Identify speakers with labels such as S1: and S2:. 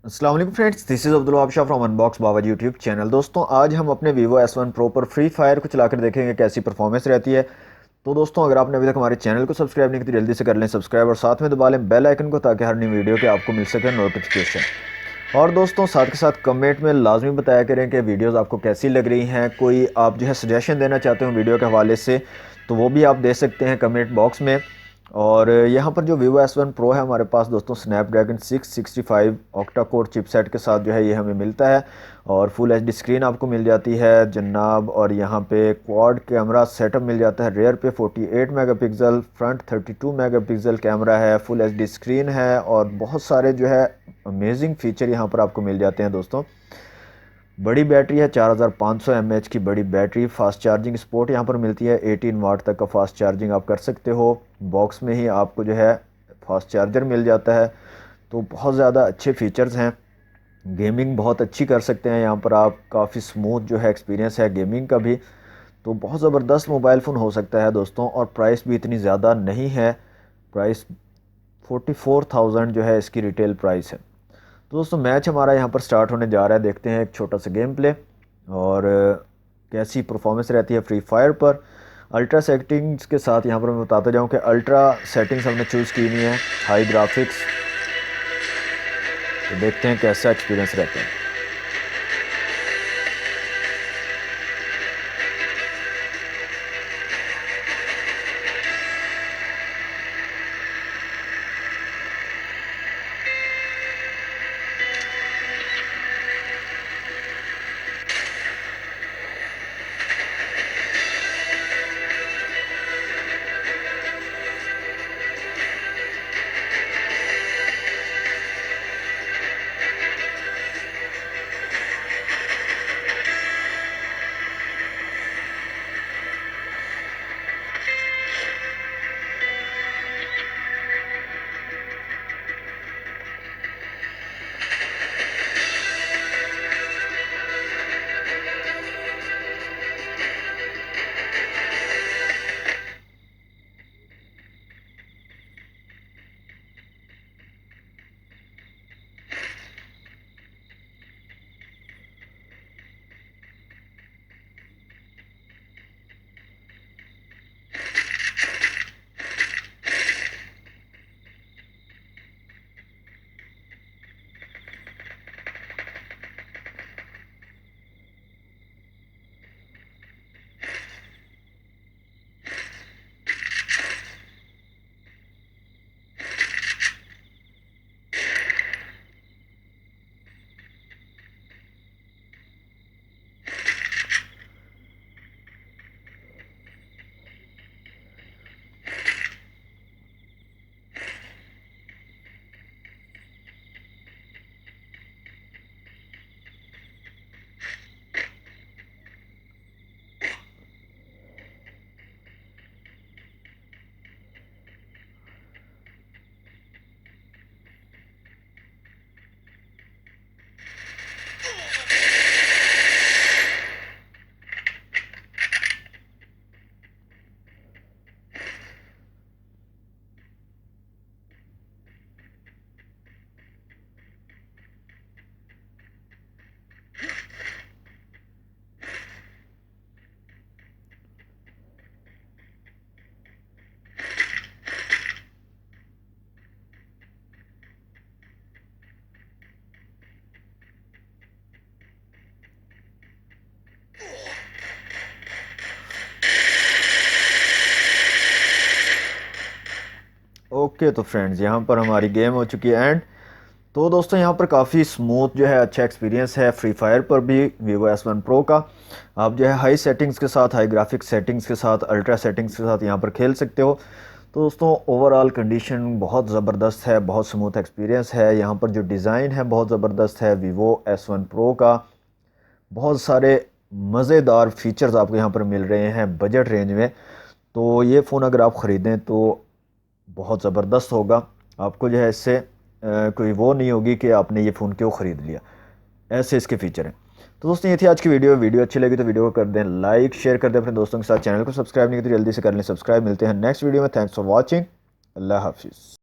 S1: अस्सलाम वालेकुम friends, this is Abdul Wahab Shah from unbox Baba YouTube channel. दोस्तों आज हम अपने वीवो S1 प्रो पर फ्री फायर को चलाकर देखेंगे कैसी परफॉर्मेंस रहती है। तो दोस्तों अगर आपने अभी तक हमारे चैनल को सब्सक्राइब नहीं किया तो जल्दी से कर लें सब्सक्राइब और साथ में दबा लें बेल आइकन को ताकि हर नई वीडियो के आपको मिल सके नोटिफिकेशन। और दोस्तों साथ के साथ कमेंट में लाजमी बताया करें कि वीडियोज़ आपको कैसी लग रही हैं। कोई आप जो है सजेशन देना चाहते हो वीडियो के हवाले से तो वो भी आप दे सकते हैं कमेंट बॉक्स में। और यहाँ पर जो वीवो S1 प्रो है हमारे पास दोस्तों स्नैपड्रैगन 665 ऑक्टा कोर चिपसेट के साथ जो है ये हमें मिलता है। और फुल एचडी स्क्रीन आपको मिल जाती है जनाब। और यहाँ पे क्वाड कैमरा सेटअप मिल जाता है। रेयर पे 48 मेगापिक्सल, फ्रंट 32 मेगापिक्सल कैमरा है, फुल एचडी स्क्रीन है और बहुत सारे जो है अमेजिंग फीचर यहाँ पर आपको मिल जाते हैं दोस्तों। बड़ी बैटरी है 4500 mAh की बड़ी बैटरी। फास्ट चार्जिंग सपोर्ट यहाँ पर मिलती है, 18 वाट तक का फास्ट चार्जिंग आप कर सकते हो। बॉक्स में ही आपको जो है फास्ट चार्जर मिल जाता है। तो बहुत ज़्यादा अच्छे फीचर्स हैं। गेमिंग बहुत अच्छी कर सकते हैं यहाँ पर आप, काफ़ी स्मूथ जो है एक्सपीरियंस है गेमिंग का भी। तो बहुत ज़बरदस्त मोबाइल फ़ोन हो सकता है दोस्तों। और प्राइस भी इतनी ज़्यादा नहीं है, प्राइस 44,000 जो है इसकी रिटेल प्राइस है। तो दोस्तों मैच हमारा यहाँ पर स्टार्ट होने जा रहा है। देखते हैं एक छोटा सा गेम प्ले और कैसी परफॉर्मेंस रहती है फ्री फायर पर। अल्ट्रा सेटिंग्स के साथ यहाँ पर मैं बताता जाऊँ कि अल्ट्रा सेटिंग्स हमने चूज़ की हुई है, हाई ग्राफिक्स। तो देखते हैं कैसा एक्सपीरियंस रहता है। ओके तो फ्रेंड्स यहाँ पर हमारी गेम हो चुकी है एंड। तो दोस्तों यहाँ पर काफ़ी स्मूथ जो है अच्छा एक्सपीरियंस है फ्री फायर पर भी वीवो S1 प्रो का। आप जो है हाई सेटिंग्स के साथ, हाई ग्राफिक्स सेटिंग्स के साथ, अल्ट्रा सेटिंग्स के साथ यहाँ पर खेल सकते हो। तो दोस्तों ओवरऑल कंडीशन बहुत ज़बरदस्त है, बहुत स्मूथ एक्सपीरियंस है। यहाँ पर जो डिज़ाइन है बहुत ज़बरदस्त है वीवो S1 प्रो का। बहुत सारे मज़ेदार फीचर्स आपको यहाँ पर मिल रहे हैं बजट रेंज में। तो ये फ़ोन अगर आप ख़रीदें तो बहुत ज़बरदस्त होगा। आपको जो है इससे कोई वो नहीं होगी कि आपने ये फ़ोन क्यों ख़रीद लिया, ऐसे इसके फ़ीचर हैं। तो दोस्तों ये थी आज की वीडियो। वीडियो अच्छी लगी तो वीडियो को कर दें लाइक, शेयर कर दें अपने दोस्तों के साथ। चैनल को सब्सक्राइब नहीं किया तो जल्दी से कर लें सब्सक्राइब। मिलते हैं नेक्स्ट वीडियो में। Thanks for watching. अल्लाह हाफिज़।